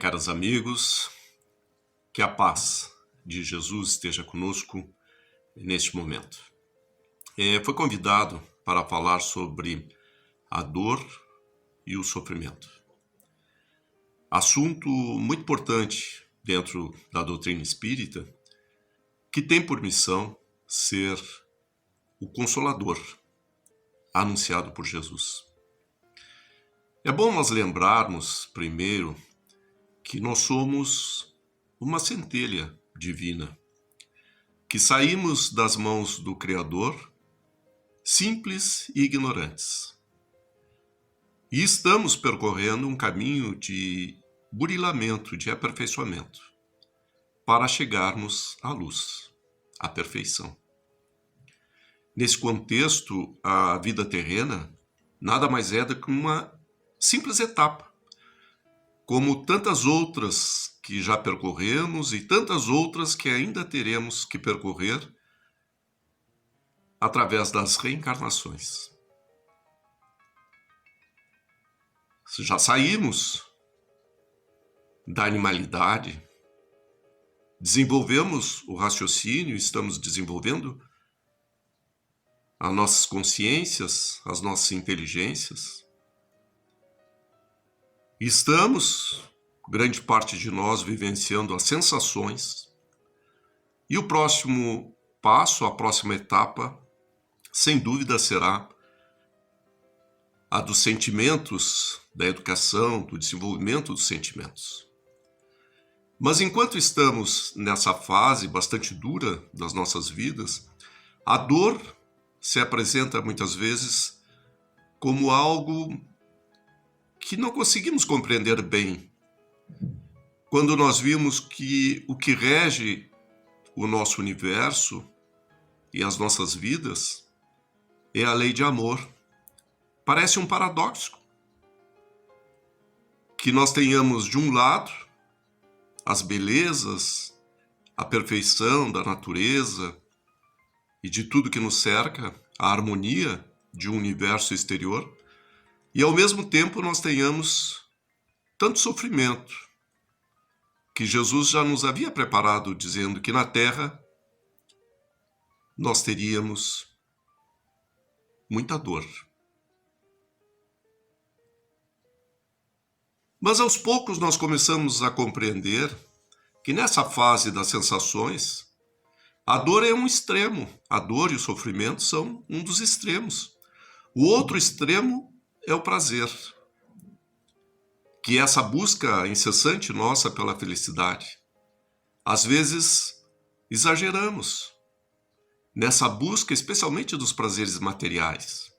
Caros amigos, que a paz de Jesus esteja conosco neste momento. Foi convidado para falar sobre a dor e o sofrimento. Assunto muito importante dentro da doutrina espírita, que tem por missão ser o Consolador, anunciado por Jesus. É bom nós lembrarmos, primeiro, que nós somos uma centelha divina, que saímos das mãos do Criador, simples e ignorantes. E estamos percorrendo um caminho de burilamento, de aperfeiçoamento, para chegarmos à luz, à perfeição. Nesse contexto, a vida terrena nada mais é do que uma simples etapa, como tantas outras que já percorremos e tantas outras que ainda teremos que percorrer através das reencarnações. Já saímos da animalidade, desenvolvemos o raciocínio, estamos desenvolvendo as nossas consciências, as nossas inteligências. Estamos, grande parte de nós, vivenciando as sensações. E o próximo passo, a próxima etapa, sem dúvida será a dos sentimentos, da educação, do desenvolvimento dos sentimentos. Mas enquanto estamos nessa fase bastante dura das nossas vidas, a dor se apresenta muitas vezes como algo que não conseguimos compreender bem, quando nós vimos que o que rege o nosso universo e as nossas vidas é a lei de amor. Parece um paradoxo que nós tenhamos, de um lado, as belezas, a perfeição da natureza e de tudo que nos cerca, a harmonia de um universo exterior, e ao mesmo tempo nós tenhamos tanto sofrimento, que Jesus já nos havia preparado, dizendo que na Terra nós teríamos muita dor. Mas aos poucos nós começamos a compreender que nessa fase das sensações, a dor é um extremo, a dor e o sofrimento são um dos extremos. O outro extremo é o prazer, que é essa busca incessante nossa pela felicidade. Às vezes, exageramos nessa busca, especialmente dos prazeres materiais.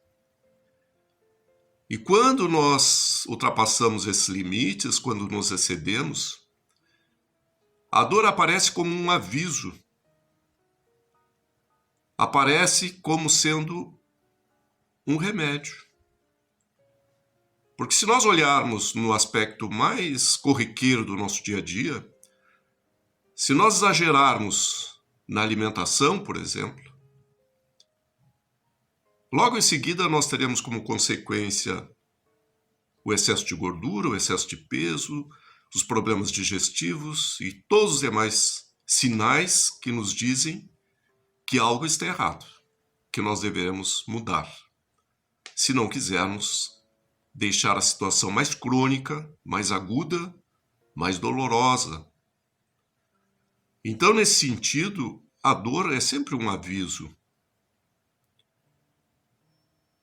E quando nós ultrapassamos esses limites, quando nos excedemos, a dor aparece como um aviso, aparece como sendo um remédio. Porque se nós olharmos no aspecto mais corriqueiro do nosso dia a dia, se nós exagerarmos na alimentação, por exemplo, logo em seguida nós teremos como consequência o excesso de gordura, o excesso de peso, os problemas digestivos e todos os demais sinais que nos dizem que algo está errado, que nós devemos mudar, se não quisermos deixar a situação mais crônica, mais aguda, mais dolorosa. Então, nesse sentido, a dor é sempre um aviso.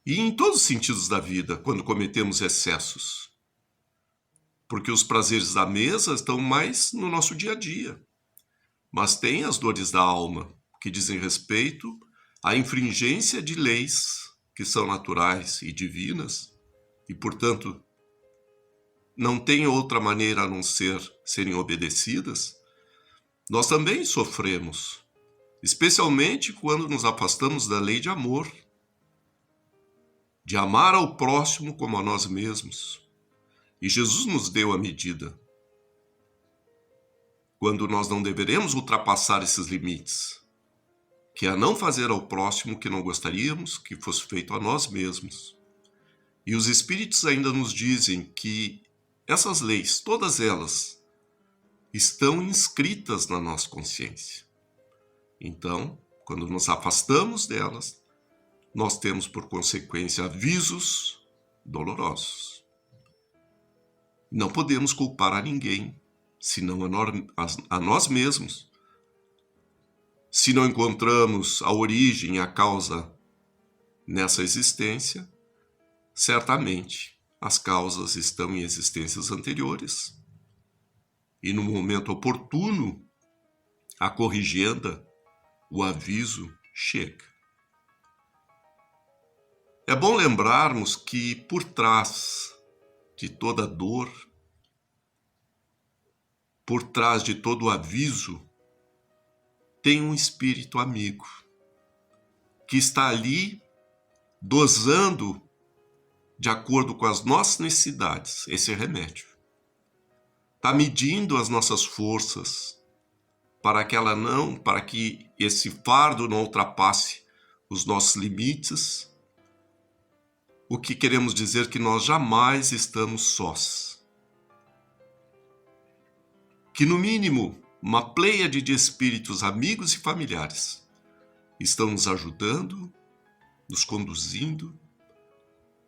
E em todos os sentidos da vida, quando cometemos excessos. Porque os prazeres da mesa estão mais no nosso dia a dia. Mas tem as dores da alma, que dizem respeito à infringência de leis que são naturais e divinas, e, portanto, não tem outra maneira a não ser serem obedecidas. Nós também sofremos, especialmente quando nos afastamos da lei de amor, de amar ao próximo como a nós mesmos. E Jesus nos deu a medida, quando nós não deveremos ultrapassar esses limites, que é não fazer ao próximo o que não gostaríamos que fosse feito a nós mesmos. E os espíritos ainda nos dizem que essas leis, todas elas, estão inscritas na nossa consciência. Então, quando nos afastamos delas, nós temos por consequência avisos dolorosos. Não podemos culpar a ninguém, senão a nós mesmos. Se não encontramos a origem, a causa nessa existência, certamente as causas estão em existências anteriores. E no momento oportuno, a corrigenda, o aviso chega. É bom lembrarmos que por trás de toda dor, por trás de todo aviso, tem um espírito amigo que está ali dosando de acordo com as nossas necessidades esse remédio. Está medindo as nossas forças para que esse fardo não ultrapasse os nossos limites. O que queremos dizer que nós jamais estamos sós. Que no mínimo uma pleiade de espíritos amigos e familiares estão nos ajudando, nos conduzindo,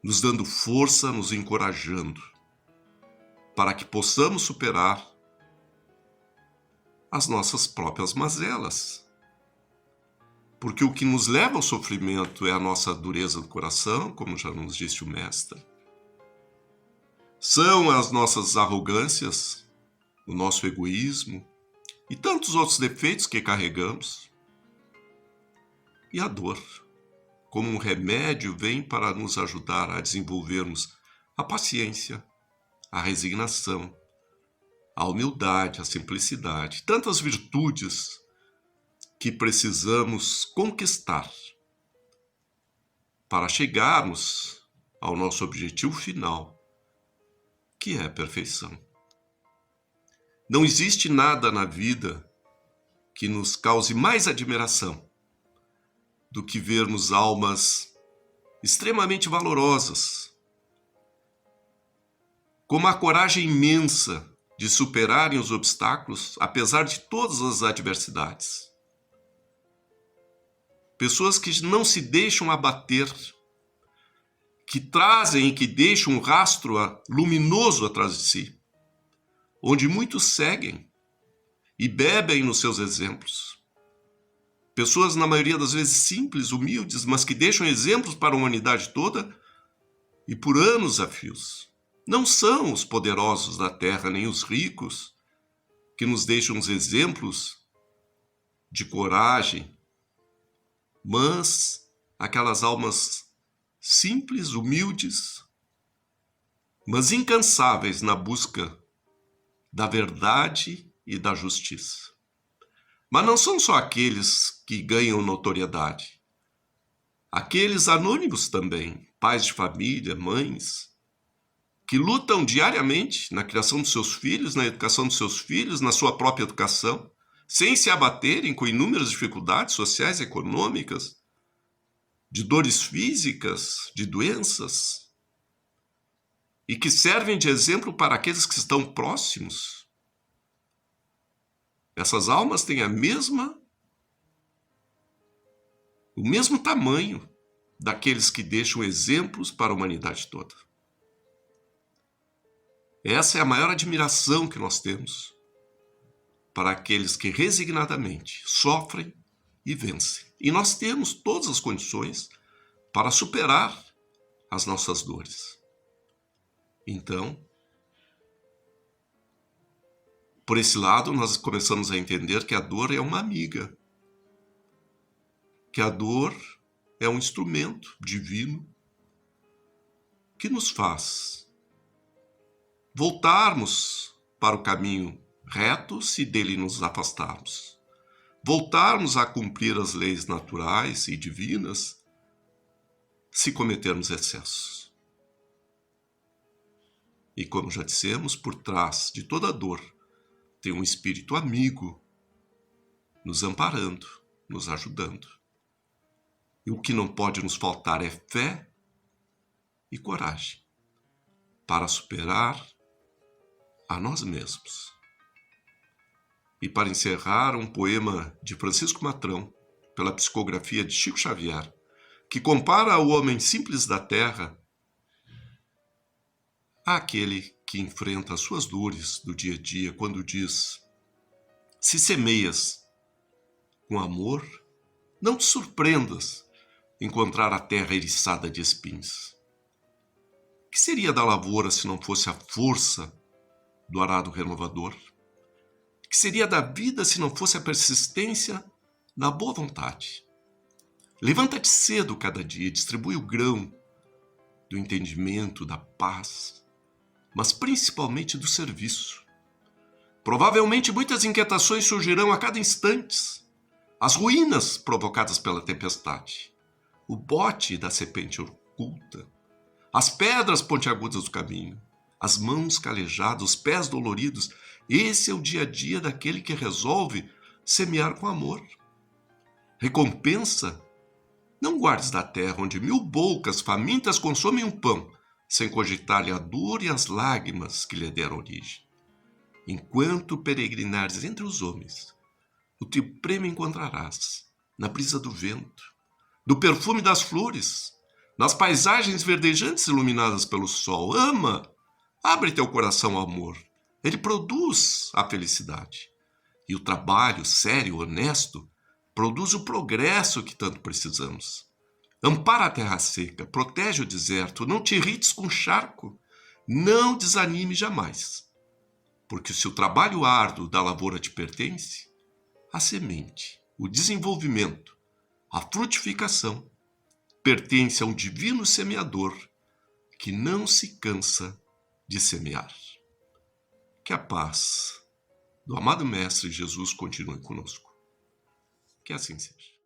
nos dando força, nos encorajando, para que possamos superar as nossas próprias mazelas. Porque o que nos leva ao sofrimento é a nossa dureza do coração, como já nos disse o Mestre. São as nossas arrogâncias, o nosso egoísmo e tantos outros defeitos que carregamos. E a dor, como um remédio, vem para nos ajudar a desenvolvermos a paciência, a resignação, a humildade, a simplicidade, tantas virtudes que precisamos conquistar para chegarmos ao nosso objetivo final, que é a perfeição. Não existe nada na vida que nos cause mais admiração do que vermos almas extremamente valorosas, com uma coragem imensa de superarem os obstáculos, apesar de todas as adversidades. Pessoas que não se deixam abater, que trazem e que deixam um rastro luminoso atrás de si, onde muitos seguem e bebem nos seus exemplos. Pessoas, na maioria das vezes, simples, humildes, mas que deixam exemplos para a humanidade toda e por anos a fios. Não são os poderosos da terra, nem os ricos, que nos deixam os exemplos de coragem, mas aquelas almas simples, humildes, mas incansáveis na busca da verdade e da justiça. Mas não são só aqueles que ganham notoriedade. Aqueles anônimos também, pais de família, mães, que lutam diariamente na criação dos seus filhos, na educação dos seus filhos, na sua própria educação, sem se abaterem com inúmeras dificuldades sociais e econômicas, de dores físicas, de doenças, e que servem de exemplo para aqueles que estão próximos. Essas almas têm o mesmo tamanho daqueles que deixam exemplos para a humanidade toda. Essa é a maior admiração que nós temos para aqueles que resignadamente sofrem e vencem. E nós temos todas as condições para superar as nossas dores. Então, por esse lado, nós começamos a entender que a dor é uma amiga, que a dor é um instrumento divino que nos faz voltarmos para o caminho reto se dele nos afastarmos, voltarmos a cumprir as leis naturais e divinas se cometermos excessos. E como já dissemos, por trás de toda dor tem um espírito amigo nos amparando, nos ajudando. E o que não pode nos faltar é fé e coragem para superar a nós mesmos. E para encerrar, um poema de Francisco Matrão, pela psicografia de Chico Xavier, que compara o homem simples da terra àquele que enfrenta as suas dores do dia a dia, quando diz: se semeias com amor, não te surpreendas encontrar a terra eriçada de espinhos. Que seria da lavoura se não fosse a força do arado renovador? Que seria da vida se não fosse a persistência na boa vontade? Levanta-te cedo cada dia, distribui o grão do entendimento, da paz, mas principalmente do serviço. Provavelmente muitas inquietações surgirão a cada instante. As ruínas provocadas pela tempestade, o bote da serpente oculta, as pedras pontiagudas do caminho, as mãos calejadas, os pés doloridos. Esse é o dia a dia daquele que resolve semear com amor. Recompensa não guardes da terra onde 1000 bocas famintas consomem um pão, sem cogitar-lhe a dor e as lágrimas que lhe deram origem. Enquanto peregrinares entre os homens, o teu prêmio encontrarás na brisa do vento, do perfume das flores, nas paisagens verdejantes iluminadas pelo sol. Ama, abre teu coração ao amor. Ele produz a felicidade. E o trabalho sério, honesto, produz o progresso que tanto precisamos. Ampara a terra seca, protege o deserto, não te irrites com o charco, não desanime jamais. Porque se o trabalho árduo da lavoura te pertence, a semente, o desenvolvimento, a frutificação, pertence a um divino semeador que não se cansa de semear. Que a paz do amado Mestre Jesus continue conosco. Que assim seja.